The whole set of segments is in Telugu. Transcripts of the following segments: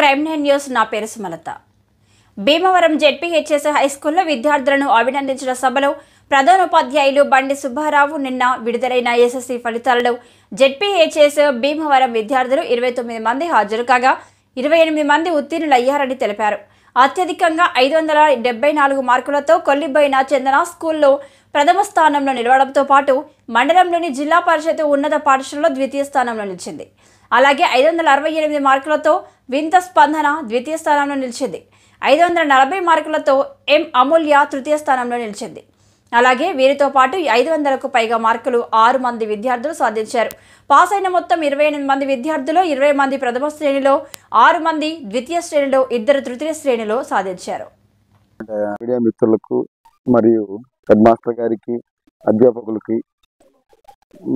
క్రైమ్ 9 న్యూస్ నా పేరు సుమలత. భీమవరం జెడ్పీహెచ్ఎస్ హై స్కూల్లో విద్యార్థులను అభినందించిన సభలో ప్రధానోపాధ్యాయులు బండి సుబ్బారావు నిన్న విడుదలైన ఎస్ఎస్సీ ఫలితాలలో జెడ్పీహెచ్ఎస్ భీమవరం విద్యార్థులు 29 మంది హాజరు కాగా 28 మంది ఉత్తీర్ణులయ్యారని తెలిపారు. అత్యధికంగా 574 మార్కులతో కొల్లిబోయిన చందన స్కూల్లో ప్రథమ స్థానంలో నిలవడంతో పాటు మండలంలోని జిల్లా పరిషత్ ఉన్నత పాఠశాలలో ద్వితీయ స్థానంలో నిలిచింది. అలాగే 568 మార్కులతో వింత స్పందన ద్వితీయ స్థానంలో నిలిచింది. 540 మార్కులతో ఎం అమూల్య తృతీయ స్థానంలో నిలిచింది. అలాగే వీరితో పాటు 500కు పైగా మార్కులు 6 మంది విద్యార్థులు సాధించారు. పాస్ అయిన మొత్తం 28 మంది విద్యార్థులు 20 మంది ప్రథమ శ్రేణిలో, 6 మంది ద్వితీయ శ్రేణిలో, 2 తృతీయ శ్రేణిలో సాధించారు. మీడియా మిత్రులకు మరియు హెడ్ మాస్టర్ గారికి, అధ్యాపకులకి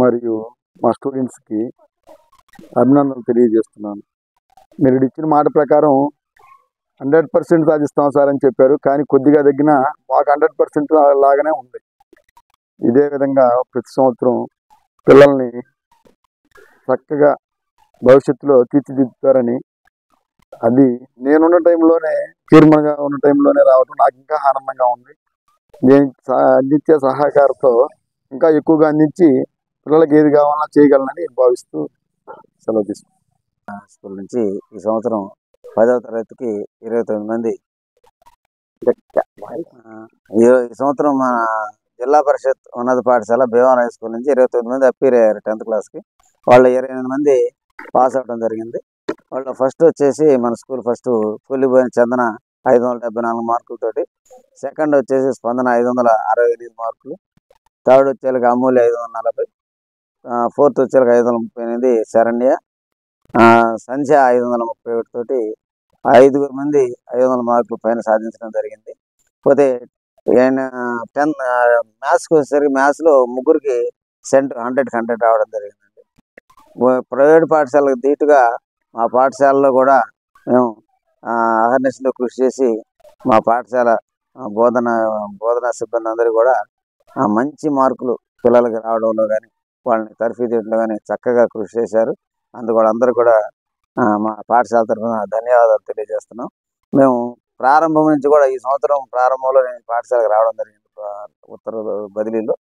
మరియు మా స్టూడెంట్స్కి అభినందనలు తెలియజేస్తున్నాను. మీరు ఇచ్చిన మాట ప్రకారం 100% సాధిస్తాం సార్ అని చెప్పారు. కానీ కొద్దిగా తగ్గిన మాకు 100% లాగానే ఉంది. ఇదే విధంగా ప్రతి సంవత్సరం పిల్లల్ని చక్కగా భవిష్యత్తులో తీర్చిదిద్దుతారని, అది నేనున్న టైంలోనే చైర్మన్గా ఉన్న టైంలోనే రావడం నాకు ఇంకా ఆనందంగా ఉంది. నేను అందించే సహకారంతో ఇంకా ఎక్కువగా అందించి పిల్లలకి ఏది కావాలన్నా చేయగలనని భావిస్తూ సెలవు తీసుకుంటాను. స్కూల్ నుంచి ఈ సంవత్సరం 10వ తరగతికి 29 మంది, ఈ సంవత్సరం మన జిల్లా పరిషత్ ఉన్నత పాఠశాల భీమవరం హై స్కూల్ నుంచి 29 మంది అప్పీర్ అయ్యారు 10th క్లాస్కి. వాళ్ళు 28 మంది పాస్ అవ్వడం జరిగింది. వాళ్ళు ఫస్ట్ వచ్చేసి మన స్కూల్ ఫస్ట్ కొల్లిబోయిన చందన 574 మార్కులతోటి, సెకండ్ వచ్చేసి స్పందన 568 మార్కులు, థర్డ్ వచ్చేళ్ళకి అమూల్య 540, ఫోర్త్ వచ్చేళ్ళకి 538 శరణ్య, సంధ్య 531 తోటి 5 మంది 500 మార్కులు పైన సాధించడం జరిగింది. పోతే 10 మ్యాథ్స్కి వచ్చేసరికి మ్యాథ్స్లో ముగ్గురికి 100కి 100 రావడం జరిగిందండి. ప్రైవేట్ పాఠశాలకు ధీటుగా మా పాఠశాలలో కూడా మేము అహర్నిశలో కృషి చేసి మా పాఠశాల బోధనా సిబ్బంది అందరూ కూడా మంచి మార్కులు పిల్లలకి రావడంలో కానీ వాళ్ళని తర్ఫీదులో కానీ చక్కగా కృషి చేశారు. అందుకు అందరూ కూడా మా పాఠశాల తరఫున ధన్యవాదాలు తెలియజేస్తున్నాం. మేము ప్రారంభం నుంచి కూడా ఈ సంవత్సరం ప్రారంభంలో నేను పాఠశాలకు రావడం జరిగింది. ఉత్తర బదిలీలో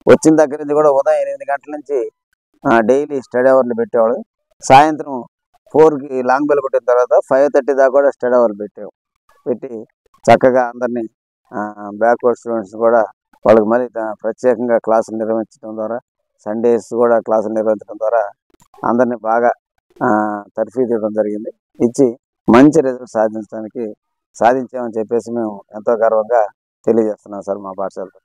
వచ్చిన దగ్గర నుంచి కూడా ఉదయం 8 గంటల నుంచి డైలీ స్టడీ అవర్లు పెట్టేవాడు. సాయంత్రం 4కి లాంగ్ బెల్ కొట్టిన తర్వాత 5:30 దాకా కూడా స్టడీ అవర్లు పెట్టి చక్కగా అందరినీ బ్యాక్వర్డ్ స్టూడెంట్స్ కూడా వాళ్ళకి మళ్ళీ ప్రత్యేకంగా క్లాసులు నిర్వహించడం ద్వారా, సండేస్ కూడా క్లాసులు నిర్వహించడం ద్వారా అందరినీ బాగా తర్ఫీదు ఇవ్వడం జరిగింది. ఇచ్చి మంచి రిజల్ట్ సాధించామని చెప్పేసి మేము ఎంతో గర్వంగా తెలియజేస్తున్నాం సార్ మా పాఠశాలలో.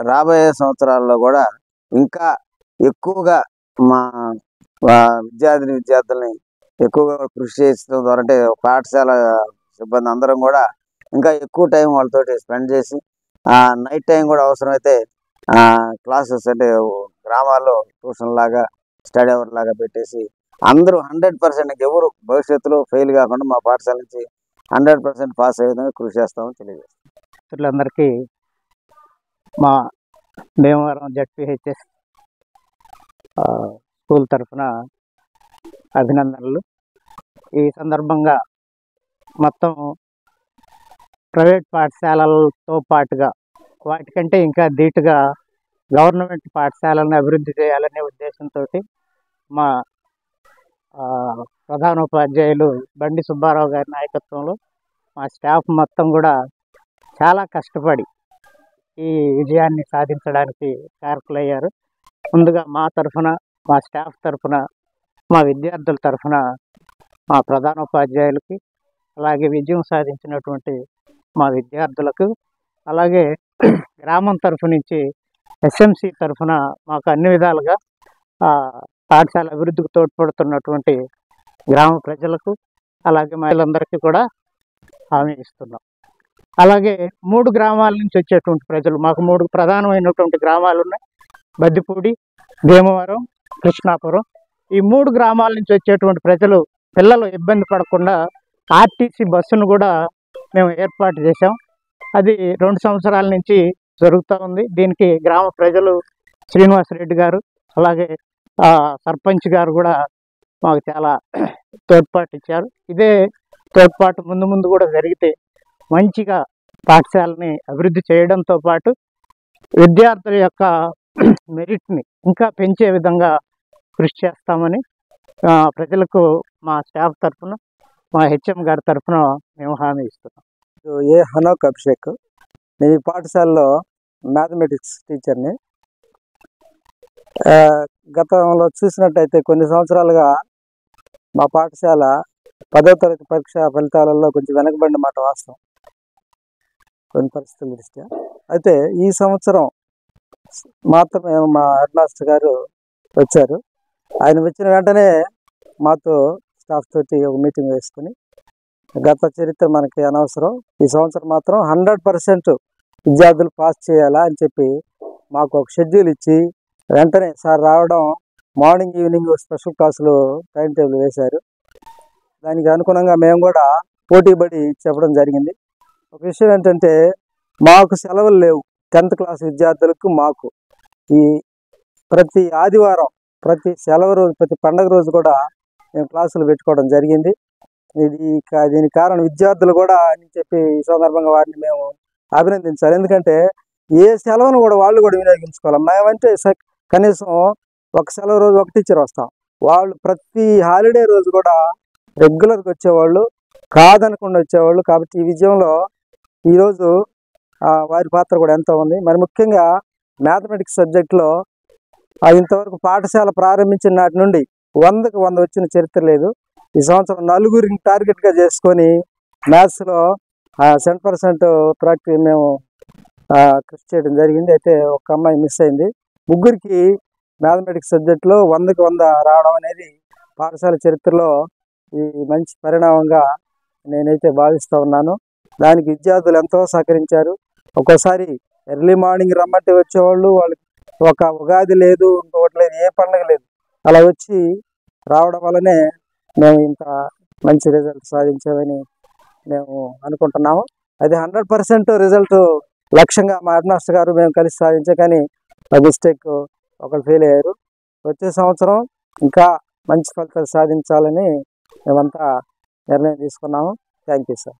రాబోయే సంవత్సరాల్లో కూడా ఇంకా ఎక్కువగా మా విద్యార్థుల్ని ఎక్కువగా కృషి చేయడం ద్వారా, అంటే పాఠశాల సిబ్బంది అందరం కూడా ఇంకా ఎక్కువ టైం వాళ్ళతోటి స్పెండ్ చేసి నైట్ టైం కూడా అవసరమైతే క్లాసెస్ అంటే గ్రామాల్లో ట్యూషన్ లాగా స్టడీ అవర్ లాగా పెట్టేసి అందరూ 100% ఎవరు భవిష్యత్తులో ఫెయిల్ కాకుండా మా పాఠశాల నుంచి 100% పాస్ అయ్యే విధంగా కృషి చేస్తామని తెలియజేస్తాం. మిత్రులందరికీ మా భీమవరం జెడ్పీహెచ్ఎస్ స్కూల్ తరఫున అభినందనలు. ఈ సందర్భంగా మొత్తం ప్రైవేట్ పాఠశాలలతో పాటుగా వాటికంటే ఇంకా ధీటుగా గవర్నమెంట్ పాఠశాలను అభివృద్ధి చేయాలనే ఉద్దేశంతో మా ప్రధానోపాధ్యాయులు బండి సుబ్బారావు గారి నాయకత్వంలో మా స్టాఫ్ మొత్తం కూడా చాలా కష్టపడి ఈ విజయాన్ని సాధించడానికి కారకులయ్యారు. ముందుగా మా తరఫున, మా స్టాఫ్ తరఫున, మా విద్యార్థుల తరఫున మా ప్రధానోపాధ్యాయులకి, అలాగే విజయం సాధించినటువంటి మా విద్యార్థులకు, అలాగే గ్రామం తరఫు నుంచి ఎస్ఎంసి తరఫున మాకు అన్ని విధాలుగా పాఠశాల అభివృద్ధికి తోడ్పడుతున్నటువంటి గ్రామ ప్రజలకు, అలాగే మహిళలందరికీ కూడా హామీ ఇస్తున్నాం. అలాగే 3 గ్రామాల నుంచి వచ్చేటువంటి ప్రజలు, మాకు 3 ప్రధానమైనటువంటి గ్రామాలు ఉన్నాయి: బద్దిపూడి, భీమవరం, కృష్ణాపురం. ఈ 3 గ్రామాల నుంచి వచ్చేటువంటి పిల్లలు ఇబ్బంది పడకుండా ఆర్టీసీ బస్సును కూడా మేము ఏర్పాటు చేసాం. అది 2 సంవత్సరాల నుంచి జరుగుతూ ఉంది. దీనికి గ్రామ ప్రజలు శ్రీనివాసరెడ్డి గారు, అలాగే సర్పంచ్ గారు కూడా మాకు చాలా తోడ్పాటు ఇచ్చారు. ఇదే తోడ్పాటు ముందు ముందు కూడా జరిగితే మంచిగా పాఠశాలని అభివృద్ధి చేయడంతో పాటు విద్యార్థుల యొక్క మెరిట్ని ఇంకా పెంచే విధంగా కృషి చేస్తామని ప్రజలకు మా స్టాఫ్ తరఫున, మా హెచ్ఎం గారి తరఫున మేము హామీ ఇస్తున్నాం. ఏ హనోక్ అభిషేక్, నేను ఈ పాఠశాలలో మ్యాథమెటిక్స్ టీచర్ని. గతంలో చూసినట్టయితే కొన్ని సంవత్సరాలుగా మా పాఠశాల 10వ తరగతి పరీక్ష ఫలితాలలో కొంచెం వెనకబడిన మాట వాస్తవం, కొన్ని పరిస్థితుల దృష్ట్యా. అయితే ఈ సంవత్సరం మాత్రమే మా హెడ్ మాస్టర్ గారు వచ్చారు. ఆయన వచ్చిన వెంటనే మాతో స్టాఫ్ తోటి ఒక మీటింగ్ వేసుకుని, గత చరిత్ర మనకి అనవసరం, ఈ సంవత్సరం మాత్రం 100% విద్యార్థులు పాస్ చేయాలా అని చెప్పి మాకు ఒక షెడ్యూల్ ఇచ్చి వెంటనే సార్ రావడం, మార్నింగ్ ఈవినింగ్ స్పెషల్ క్లాసులు టైం టేబుల్ వేశారు. దానికి అనుగుణంగా మేము కూడా పోటీపడి చెప్పడం జరిగింది. ఒక విషయం ఏంటంటే, మాకు సెలవులు లేవు 10th క్లాస్ విద్యార్థులకు. మాకు ఈ ప్రతి ఆదివారం, ప్రతి సెలవు రోజు, ప్రతి పండగ రోజు కూడా మేము క్లాసులు పెట్టుకోవడం జరిగింది. దీనికి కారణం విద్యార్థులు కూడా అని చెప్పి ఈ సందర్భంగా వారిని మేము అభినందించాలి. ఎందుకంటే ఏ సెలవును కూడా వాళ్ళు కూడా వినియోగించుకోవాలి. మేమంటే కనీసం ఒక సెలవు రోజు ఒక టీచర్ వస్తాం, వాళ్ళు ప్రతి హాలిడే రోజు కూడా రెగ్యులర్గా వచ్చేవాళ్ళు, కాదనకుండా వచ్చేవాళ్ళు. కాబట్టి ఈ విజయంలో ఈరోజు వారి పాత్ర కూడా ఎంతో ఉంది. మరి ముఖ్యంగా మ్యాథమెటిక్స్ సబ్జెక్టులో ఇంతవరకు పాఠశాల ప్రారంభించిన నాటి నుండి 100కి 100 వచ్చిన చరిత్ర లేదు. ఈ సంవత్సరం 4గురిని టార్గెట్గా చేసుకొని మ్యాథ్స్లో 100% ప్రాక్టీస్ మేము కృషి చేయడం జరిగింది. అయితే ఒక అమ్మాయి మిస్ అయింది. 3గురికి మ్యాథమెటిక్స్ సబ్జెక్టులో 100కి 100 రావడం అనేది పాఠశాల చరిత్రలో ఈ మంచి పరిణామంగా నేనైతే భావిస్తూ ఉన్నాను. దానికి విద్యార్థులు ఎంతో సహకరించారు. ఒక్కోసారి ఎర్లీ మార్నింగ్ రమ్మంటే వచ్చేవాళ్ళు, వాళ్ళకి ఒక ఉగాది లేదు, ఇంకొకటి లేదు, ఏ పండుగ లేదు, అలా వచ్చి రావడం వల్లనే మేము ఇంత మంచి రిజల్ట్ సాధించామని మేము అనుకుంటున్నాము. అది 100% రిజల్ట్ లక్ష్యంగా మా హెడ్ మాస్టర్ గారు మేము కలిసి సాధించాం. కానీ మిస్టేక్ ఒకరు ఫెయిల్ అయ్యారు. వచ్చే సంవత్సరం ఇంకా మంచి ఫలితాలు సాధించాలని మేమంతా నిర్ణయం తీసుకున్నాము. Thank you sir.